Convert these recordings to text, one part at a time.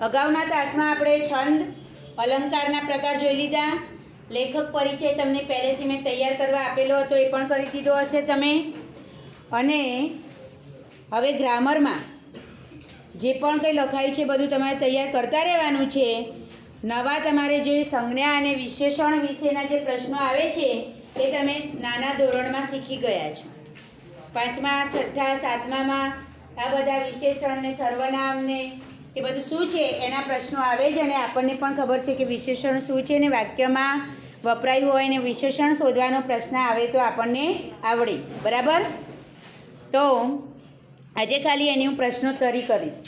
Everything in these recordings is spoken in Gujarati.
અગાઉના તાસમાં આપણે છંદ અલંકારના પ્રકાર જોઈ લીધા. લેખક પરિચય તમને પહેલેથી મેં તૈયાર કરવા આપેલો હતો, એ પણ કરી દીધો હશે તમે. અને હવે ગ્રામરમાં જે પણ કંઈ લખાયું છે બધું તમારે તૈયાર કરતા રહેવાનું છે. નવા તમારે જે સંજ્ઞા અને વિશેષણ વિશેના જે પ્રશ્નો આવે છે એ તમે નાના ધોરણમાં શીખી ગયા છો. 5મા, 6ઠ્ઠા, 7મામાં આ બધા વિશેષણ ને સર્વનામ ને એ બધું શું છે એના પ્રશ્નો આવે છે. અને આપણને પણ ખબર છે કે વિશેષણ શું છે ને વાક્યમાં વપરાયું હોય ને વિશેષણ શોધવાનો પ્રશ્ન આવે તો આપણને આવડે. બરાબર? તો આજે ખાલી એની હું પ્રશ્નોત્તરી કરીશ.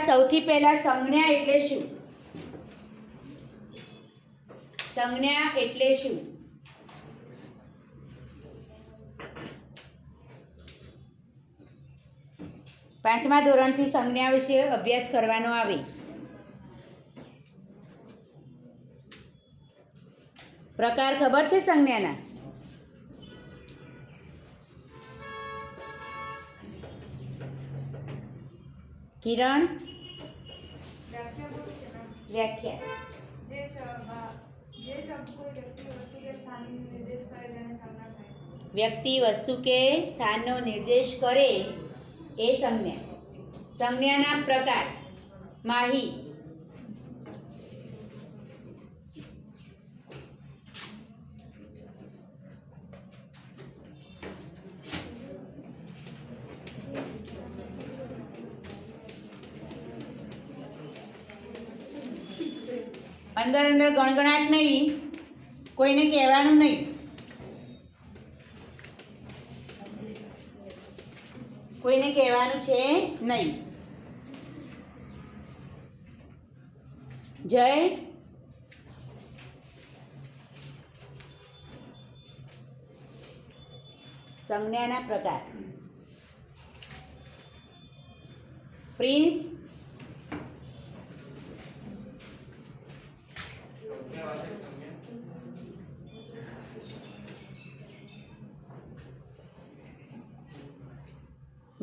સૌથી પહેલાં સંજ્ઞા એટલે શું? સંજ્ઞા એટલે શું? પાંચમા ધોરણથી સંજ્ઞા વિશે અભ્યાસ કરવાનો આવે. પ્રકાર ખબર છે સંજ્ઞાના? કિરણ, વ્યાખ્યા. વ્યક્તિ, વસ્તુ કે સ્થાનનો નિર્દેશ કરે એ સંજ્ઞા. સંજ્ઞાના પ્રકાર. માહી, અંદર અંદર ગણગણાટ નહીં, કોઈને કહેવાનું નહીં. કોઈને કહેવાનું છે નહીં. જય, સંજ્ઞાના પ્રકાર. પ્રિન્સ,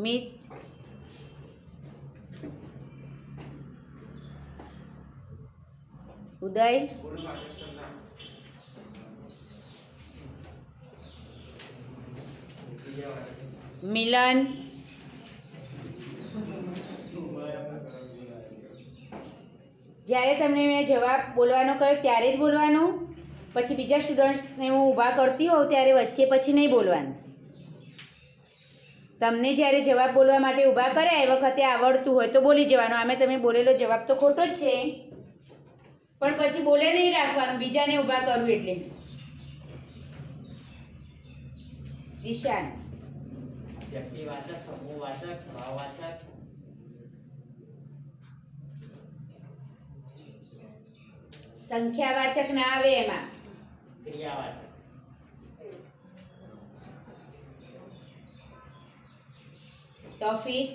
મિત, ઉદય, મિલન, જ્યારે તમને મેં જવાબ બોલવાનો કહ્યો ત્યારે જ બોલવાનું. પછી બીજા સ્ટુડન્ટ્સને હું ઊભા કરતી હોઉં ત્યારે વચ્ચે પછી નહીં બોલવાનું. તમને જ્યારે જવાબ બોલવા માટે ઊભા કર્યા એ વખતે આવડતું હોય તો બોલી જવાનું. આમે તમે બોલેલો જવાબ તો ખોટો જ છે, પણ પછી બોલે નહીં રાખવાનું બીજાને ઊભા કરવું એટલે. દિશાન, વ્યક્તિવાચક, સમૂહવાચક, ભાવવાચક, સંખ્યાવાચક ના આવે એમાં. ક્રિયાવાચક, તોફીક,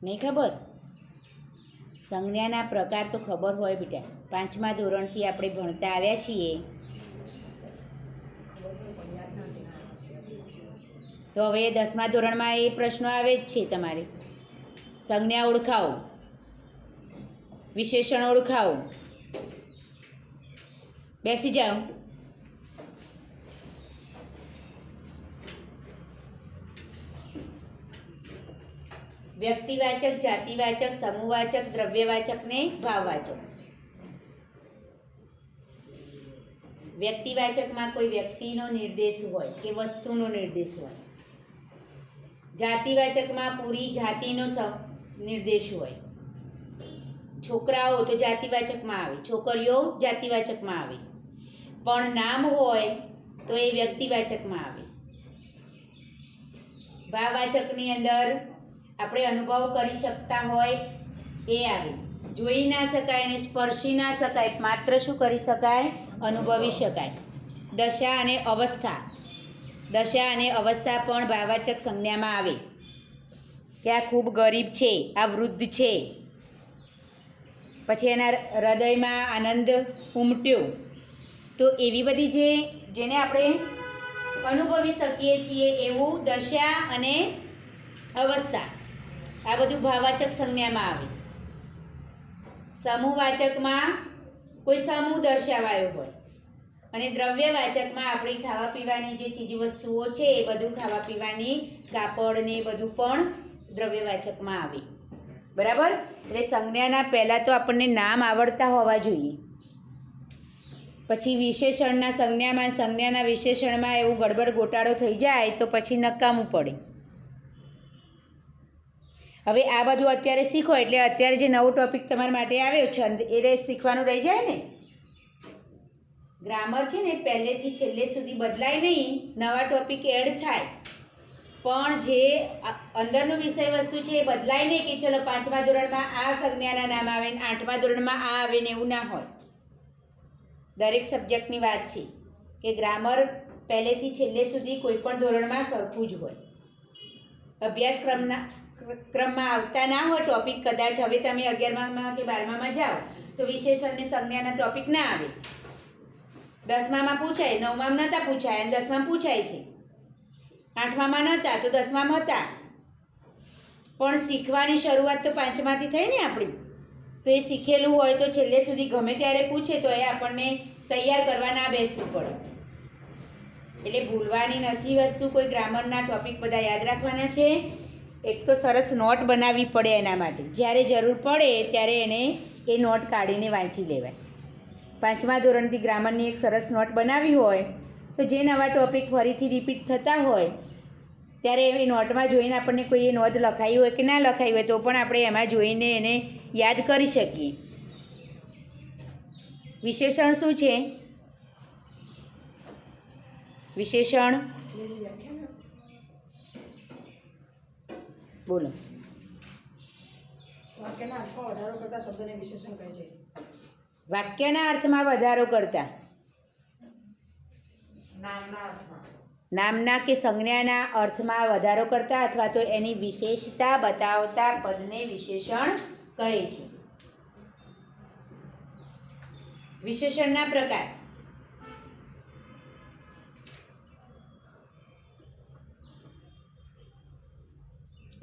નહીં ખબર? સંજ્ઞાના પ્રકાર તો ખબર હોય બેટા, 5મા ધોરણથી આપણે ભણતા આવ્યા છીએ. તો હવે 10મા ધોરણમાં એ પ્રશ્નો આવે જ છે તમારે. સંજ્ઞા ઓળખાવો, વિશેષણ ઓળખાવો. બેસી જાઓ. વ્યક્તિવાચક, જાતિવાચક, સમૂહવાચક, દ્રવ્યવાચક ને ભાવવાચક. વ્યક્તિવાચકમાં કોઈ વ્યક્તિનો નિર્દેશ હોય કે વસ્તુનો નિર્દેશ હોય. જાતિવાચકમાં પૂરી જાતિનો નિર્દેશ હોય. છોકરાઓ તો જાતિવાચકમાં આવે, છોકરીઓ જાતિવાચકમાં આવે. પણ નામ હોય તો એ વ્યક્તિવાચકમાં આવે. ભાવવાચકની અંદર આપણે અનુભવ કરી શકતા હોય એ આવે. જોઈ ના શકાય ને સ્પર્શી ના શકાય, માત્ર શું કરી શકાય? અનુભવી શકાય. દશા અને અવસ્થા, દશા અને અવસ્થા પણ ભાવવાચક સંજ્ઞામાં આવે. કે આ ખૂબ ગરીબ છે, આ વૃદ્ધ છે. પછી એના હૃદયમાં આનંદ ઉમટ્યો. તો એવી બધી જેને આપણે અનુભવી શકીએ છીએ એવું દશા અને અવસ્થા, આ બધું ભાવવાચક સંજ્ઞામાં આવે. સમૂહવાચકમાં કોઈ સમૂહ દર્શાવાયો હોય અને દ્રવ્યવાચકમાં આપણી ખાવા પીવાની જે ચીજવસ્તુઓ છે એ બધું ખાવા પીવાની કાપડ ને એ બધું પણ દ્રવ્યવાચકમાં આવે. બરાબર? એટલે સંજ્ઞાના પહેલાં તો આપણને નામ આવડતા હોવા જોઈએ. પછી વિશેષણના સંજ્ઞાના વિશેષણમાં એવું ગડબડ ગોટાળો થઈ જાય તો પછી નકામું પડે. હવે આ બધું અત્યારે શીખો એટલે અત્યારે જે નવો ટોપિક તમારા માટે આવ્યો છંદ એ શીખવાનું રહી જાય ને. ગ્રામર છે ને પહેલેથી છેલ્લે સુધી બદલાય નહીં, નવા ટોપિક એડ થાય, પણ જે અંદરનું વિષય વસ્તુ છે એ બદલાય નહીં કે ચલો 5મા ધોરણમાં આ સંજ્ઞાના નામ આવે ને 8મા ધોરણમાં આ આવે ને એવું ના હોય. દરેક સબ્જેક્ટની વાત છે કે ગ્રામર પહેલેથી છેલ્લે સુધી કોઈ પણ ધોરણમાં સરખું જ હોય. ક્રમમાં આવતા ના હોય ટોપિક, કદાચ હવે તમે 11માં કે 12માં જાઓ તો વિશેષણ ને સંજ્ઞાના ટોપિક ના આવે. 10માં પૂછાય, 9માં નહોતા પૂછાય અને 10માં પૂછાય છે. 8માં નહોતા તો 10માં હતા. પણ શીખવાની શરૂઆત તો 5માંથી થઈ ને આપણી. તો એ શીખેલું હોય તો છેલ્લે સુધી ગમે ત્યારે પૂછે તો એ આપણને તૈયાર કરવા ના બેસવું પડે. એટલે ભૂલવાની નથી વસ્તુ. કોઈ ગ્રામરના ટોપિક બધા યાદ રાખવાના છે. એક તો સરસ નોટ બનાવવી પડે એના માટે. જ્યારે જરૂર પડે ત્યારે એને એ નોટ કાઢીને વાંચી લેવાય. 5મા ધોરણથી ગ્રામરની એક સરસ નોટ બનાવી હોય તો જે નવા ટોપિક ફરીથી રિપીટ થતા હોય ત્યારે એ નોટમાં જોઈને આપણને કોઈ એ નોંધ લખાઈ હોય કે ના લખાઈ હોય તો પણ આપણે એમાં જોઈને એને યાદ કરી શકીએ. વિશેષણ શું છે? વિશેષણ બોલો. વાક્યના અર્થમાં વધારો કરતા શબ્દને વિશેષણ કહે છે. વાક્યના અર્થમાં વધારો કરતા, નામના કે સંજ્ઞાના અર્થમાં વધારો કરતા અથવા તો એની વિશેષતા બતાવતા પદને વિશેષણ કહે છે. વિશેષણના પ્રકાર.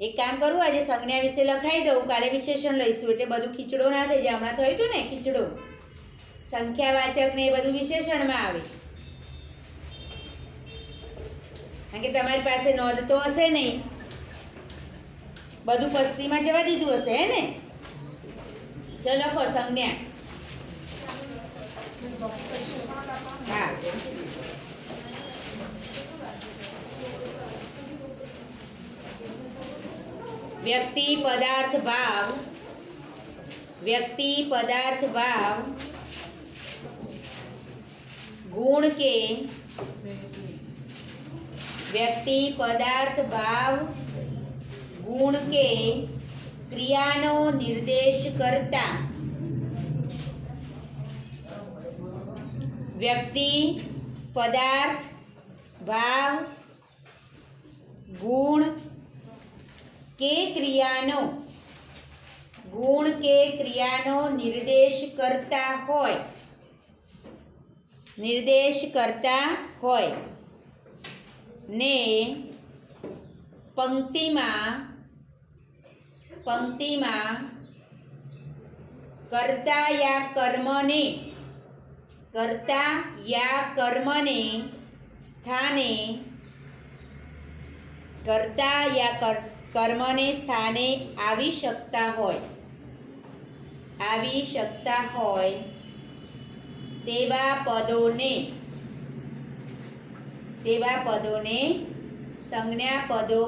એક કામ કરું, આજે સંજ્ઞા વિશે લખાઈ દઉં, કાલે વિશેષણ લઈશું એટલે બધું ખીચડો ના થઈ જાય. હમણાં થયું હતું ને ખીચડો, સંખ્યાવાચક ને એ બધું વિશેષણમાં આવે. કારણ કે તમારી પાસે નોંધ તો હશે નહીં, બધું પસ્તીમાં જવા દીધું હશે હે ને. ચલો લખો સંજ્ઞા. હા, વ્યક્તિ પદાર્થ ભાવ, વ્યક્તિ પદાર્થ ભાવ, ગુણ કે વ્યક્તિ પદાર્થ ભાવ ગુણ કે ક્રિયાનો નિર્દેશ કરતા વ્યક્તિ પદાર્થ ભાવ ગુણ કે ક્રિયાનો નિર્દેશ કરતા હોય ને પંક્તિમાં કર્તા યા કર્મને સ્થાને આવી શકતા હોય તેવા પદોને સંજ્ઞા પદો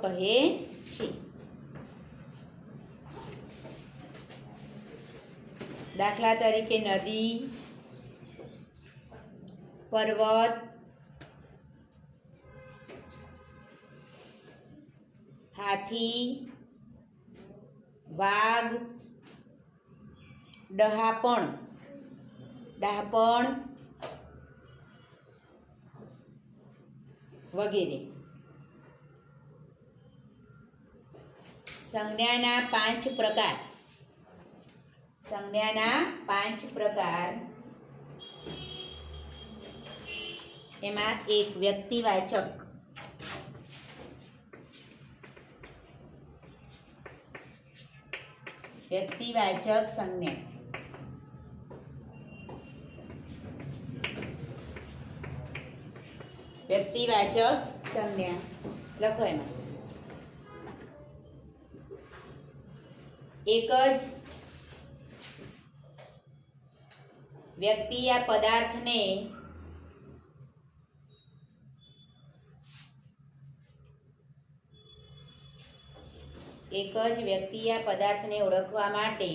કહે છે. દાખલા તરીકે નદી, પર્વત, હાથી, વાઘ, ડહાપણ, વગેરે. સંજ્ઞાના 5 પ્રકાર. સંજ્ઞાના 5 પ્રકાર. એમાં એક વ્યક્તિવાચક. વ્યક્તિવાચક સંજ્ઞા. વ્યક્તિવાચક સંજ્ઞા લખો એમાં. એક જ વ્યક્તિ આ પદાર્થને ઓળખવા માટે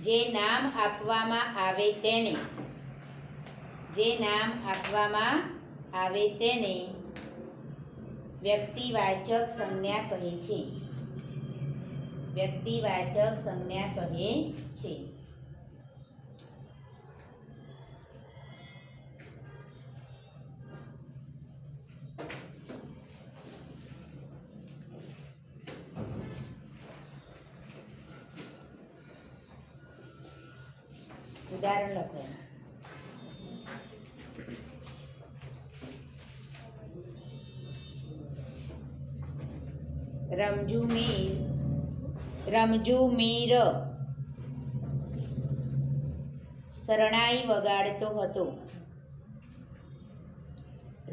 જે નામ આપવામાં આવે તેને વ્યક્તિવાચક સંજ્ઞા કહે છે. વ્યક્તિવાચક સંજ્ઞા કહે છે. ઉદાહરણ લખો. રમજુ મીર શરણાઈ વગાડતો હતો.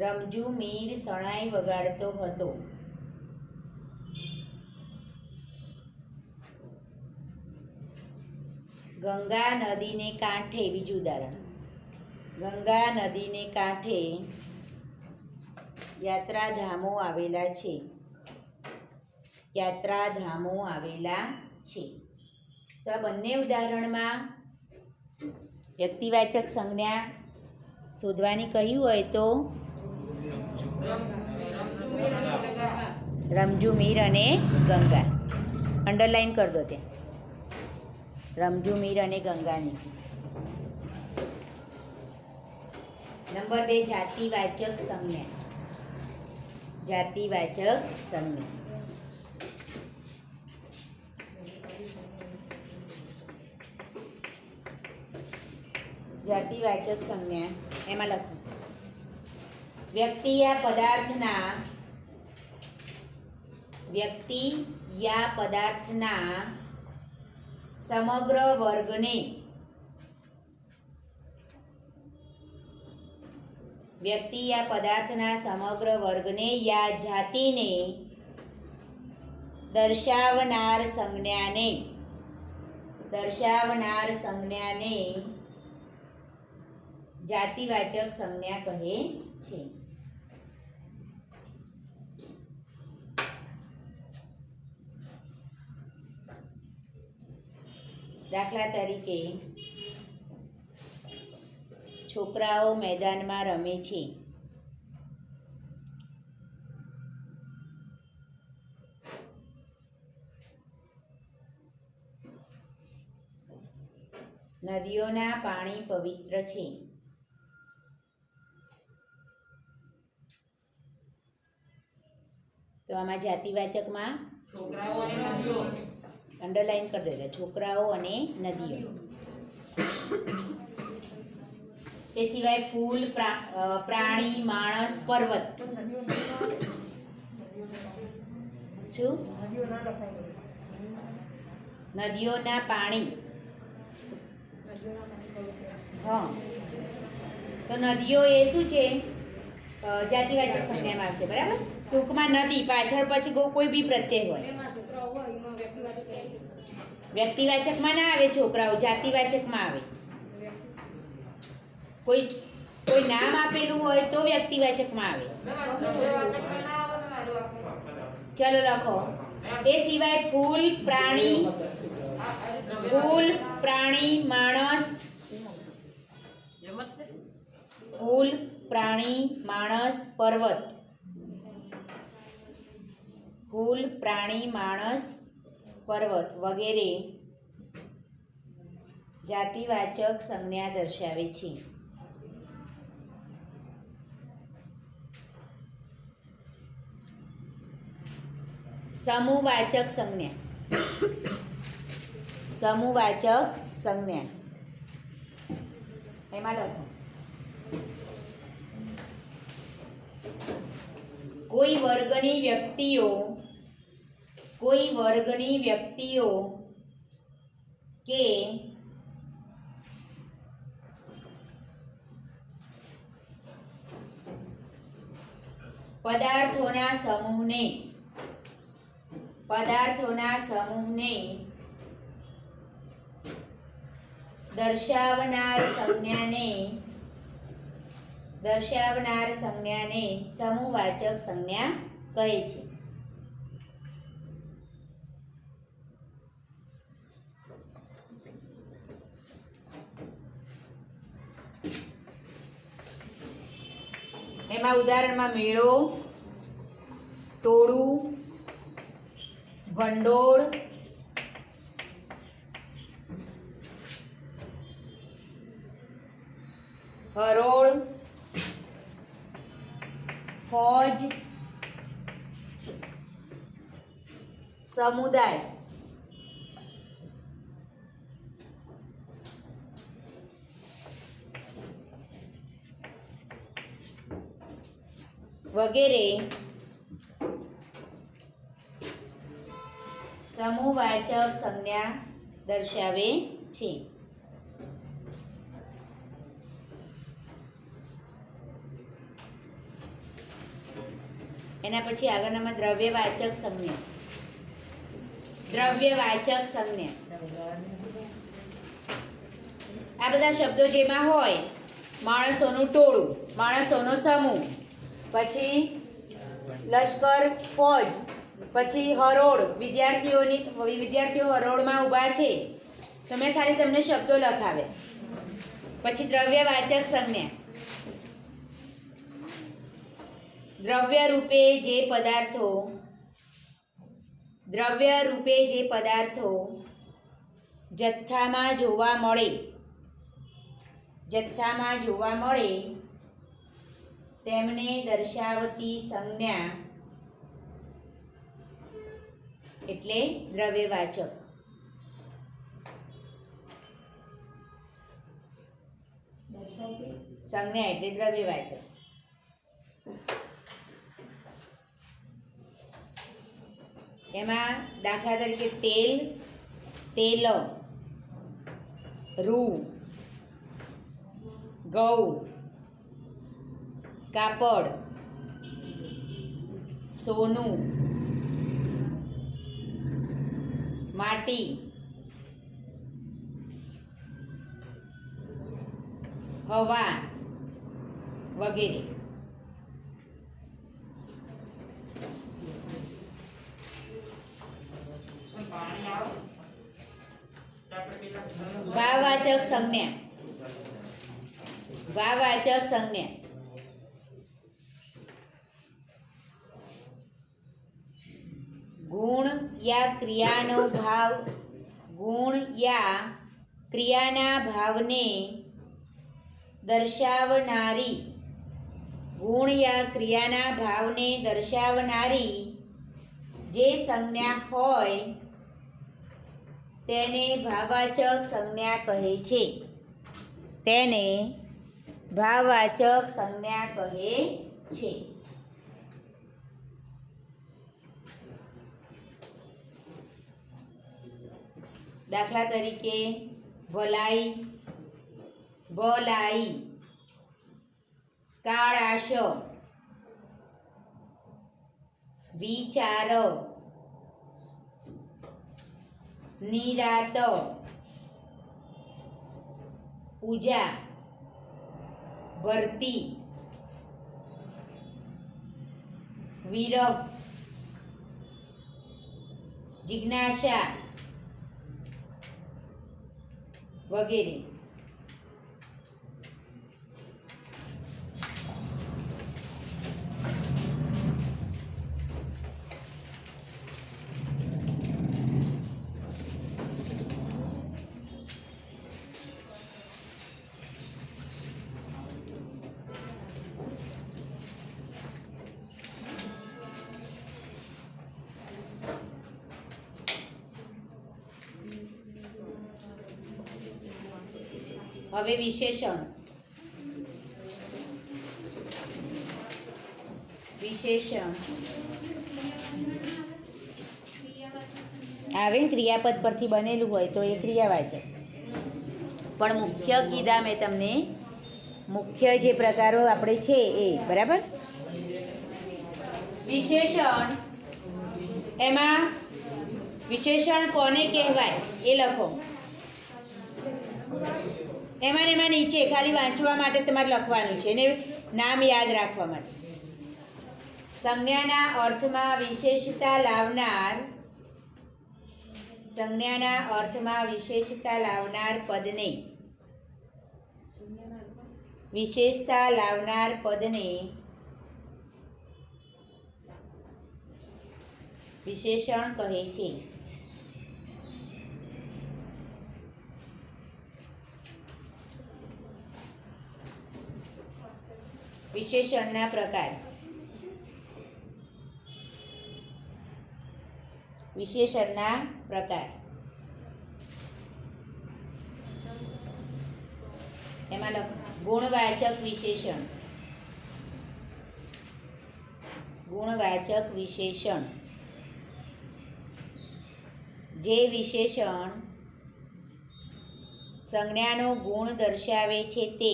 રમજુ મીર શરણાઈ વગાડતો હતો. ગંગા નદીને કાંઠે. બીજું ઉદાહરણ. ગંગા નદીને કાંઠે યાત્રાધામો આવેલા છે. યાત્રાધામો આવેલા છે. તો આ બંને ઉદાહરણમાં વ્યક્તિવાચક સંજ્ઞા શોધવાની કહ્યું હોય તો રમજુ મીર અને ગંગા. અંડરલાઈન કરી દો ત્યાં. રમજુ મીર અને ગંગાની. નંબર 2 જાતિવાચક સંજ્ઞા. જાતિવાચક સંજ્ઞા. જાતિવાચક સંજ્ઞા એમાં લખો. વ્યક્તિ યા પદાર્થના સમગ્ર વર્ગને યા જાતિને દર્શાવનાર સંજ્ઞાને જાતિવાચક સંજ્ઞા કહે છે. દાખલા તરીકે છોકરાઓ મેદાનમાં રમે છે. નદીઓના પાણી પવિત્ર છે. તો આમાં જાતિવાચકમાં અંડરલાઈન કરી દેજો. છોકરાઓ અને નદીઓ. એ સિવાય ફૂલ, પ્રાણી, માણસ, પર્વત. શું? નદીઓના પાણી. હા, તો નદીઓ એ શું છે? જાતિવાચક સંજ્ઞામાં આવશે. બરાબર. ટૂંકમાં નદી પાછળ પછી કોઈ બી પ્રત્યય હોય. વ્યક્તિવાચકમાં ના આવે છોકરાઓ, જાતિવાચકમાં આવે. કોઈ નામ આપેલું હોય તો વ્યક્તિવાચકમાં આવે. ચલો લખો. એ સિવાય ફૂલ, પ્રાણી, માણસ. ફૂલ, પ્રાણી, માણસ, પર્વત. ફૂલ, પ્રાણી, માણસ, પર્વત વગેરે જાતિવાચક સંજ્ઞા દર્શાવે છે. સમૂહવાચક સંજ્ઞા. સમૂહવાચક સંજ્ઞા એમાં લખો કોઈ વર્ગની વ્યક્તિઓ કે પદાર્થોના સમૂહને દર્શાવનાર સંજ્ઞાને સમૂહવાચક સંજ્ઞા કહે છે. એમાં ઉદાહરણમાં મેળો, ટોળું, ભંડોળ, હરોળ, ફોજ, સમુદાય વગેરે સમૂહવાચક સંજ્ઞા દર્શાવે છે. એના પછી આગળનામાં દ્રવ્યવાચક સંજ્ઞા. આ બધા શબ્દો જેમાં હોય માણસોનું ટોળું, માણસોનો સમૂહ, પછી લશ્કર, ફોજ, પછી હરોળ, વિદ્યાર્થીઓ હરોળમાં ઊભા છે તો મેં ખાલી તમને શબ્દો લખાવે. પછી દ્રવ્યવાચક સંજ્ઞા. દ્રવ્ય રૂપે જે પદાર્થો જથ્થામાં જોવા મળે તેમને દર્શાવતી સંજ્ઞા એટલે દ્રવ્યવાચક. સંજ્ઞા એટલે દ્રવ્યવાચક. એમાં દાખલા તરીકે તેલ, તેલ, રૂ, ઘઉં, કાપડ, સોનું, માટી, હવા વગેરે. ભાવવાચક સંજ્ઞા. ગુણ યા ક્રિયાના ભાવને દર્શાવનારી જે સંજ્ઞા હોય તેને ભાવવાચક સંજ્ઞા કહે છે. દાખલા તરીકે ભલાઈ, કાળાશ, વિચાર, નિરાત, પૂજા, ભરતી, વિરહ, જિજ્ઞાસા વગેરે. હવે વિશેષણ. વિશેષણ આવે ને, ક્રિયાપદ પરથી બનેલું હોય તો એ ક્રિયાવાચક. પણ મુખ્ય કીધા મેં તમને, મુખ્ય જે પ્રકારો આપણે છે એ, બરાબર. વિશેષણ, એમાં વિશેષણ કોને કહેવાય એ લખો. એમાં ને એમાં નીચે ખાલી વાંચવા માટે તમારે લખવાનું છે ને નામ યાદ રાખવા માટે. સંજ્ઞાના અર્થમાં વિશેષતા લાવનાર, સંજ્ઞાના અર્થમાં વિશેષતા લાવનાર પદને, વિશેષતા લાવનાર પદને વિશેષણ કહે છે. વિશેષણના પ્રકાર. વિશેષણના પ્રકાર એમાં ગુણવાચક વિશેષણ. ગુણવાચક વિશેષણ, જે વિશેષણ સંજ્ઞાનો ગુણ દર્શાવે છે તે,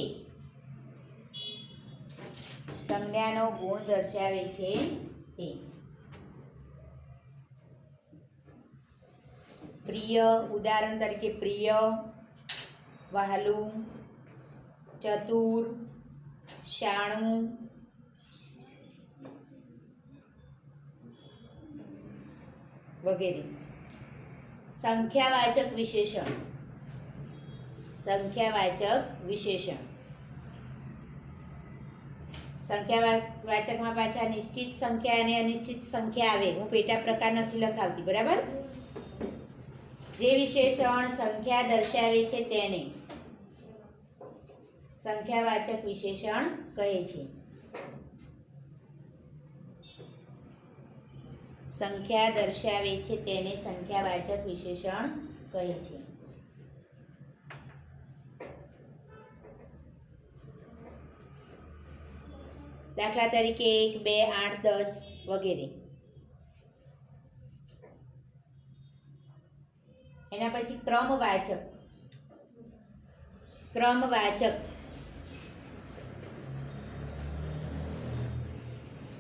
સંજ્ઞાનો ગુણ દર્શાવે છે તે. પ્રિય, ઉદાહરણ તરીકે પ્રિય, વહાલું, ચતુર, શાણું, વગેરે. સંખ્યાવાચક વિશેષણ. સંખ્યાવાચક વિશેષણ, સંખ્યાવાચકમાં પાછા નિશ્ચિત સંખ્યા અને અનિશ્ચિત સંખ્યા આવે. હું પેટા પ્રકાર નથી લખાવતી, બરાબર. જે વિશેષણ સંખ્યા દર્શાવે છે તેને સંખ્યાવાચક વિશેષણ કહે છે. સંખ્યા દર્શાવે છે તેને સંખ્યાવાચક વિશેષણ કહે છે. દાખલા તરીકે 1, 2, 8, 10 વગેરે. એના પછી ક્રમવાચક. ક્રમવાચક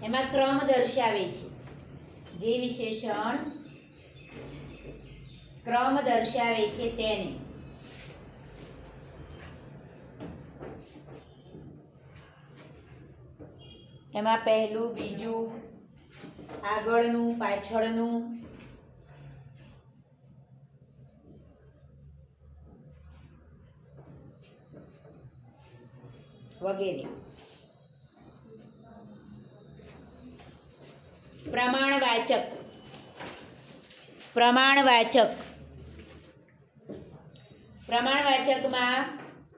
એમાં ક્રમ દર્શાવે છે. જે વિશેષણ ક્રમ દર્શાવે છે તેને એમાં પહેલું, બીજું, આગળનું, પાછળનું વગેરે. પ્રમાણવાચક. પ્રમાણવાચક, પ્રમાણવાચકમાં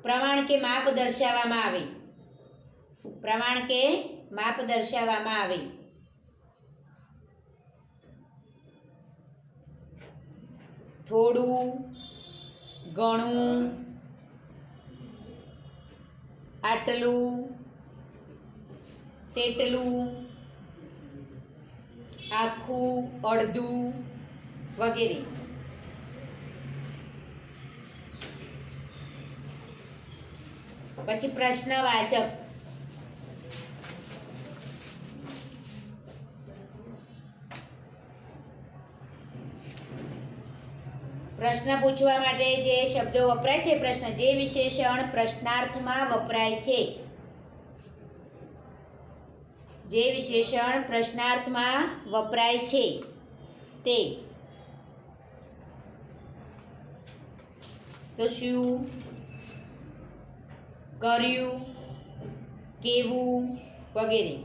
પ્રમાણ કે માપ દર્શાવવામાં આવે. પ્રમાણ કે માપ દર્શાવવામાં આવે. થોડું, ઘણું, આટલું, તેટલું, આખું, અડધું વગેરે. પછી પ્રશ્નવાચક. પ્રશ્ન પૂછવા માટે જે શબ્દો વપરાય છે, પ્રશ્ન, જે વિશેષણ પ્રશ્નાર્થમાં વપરાય છે, જે વિશેષણ પ્રશ્નાર્થમાં વપરાય છે તે. તો શું, કર્યું, કેવું વગેરે.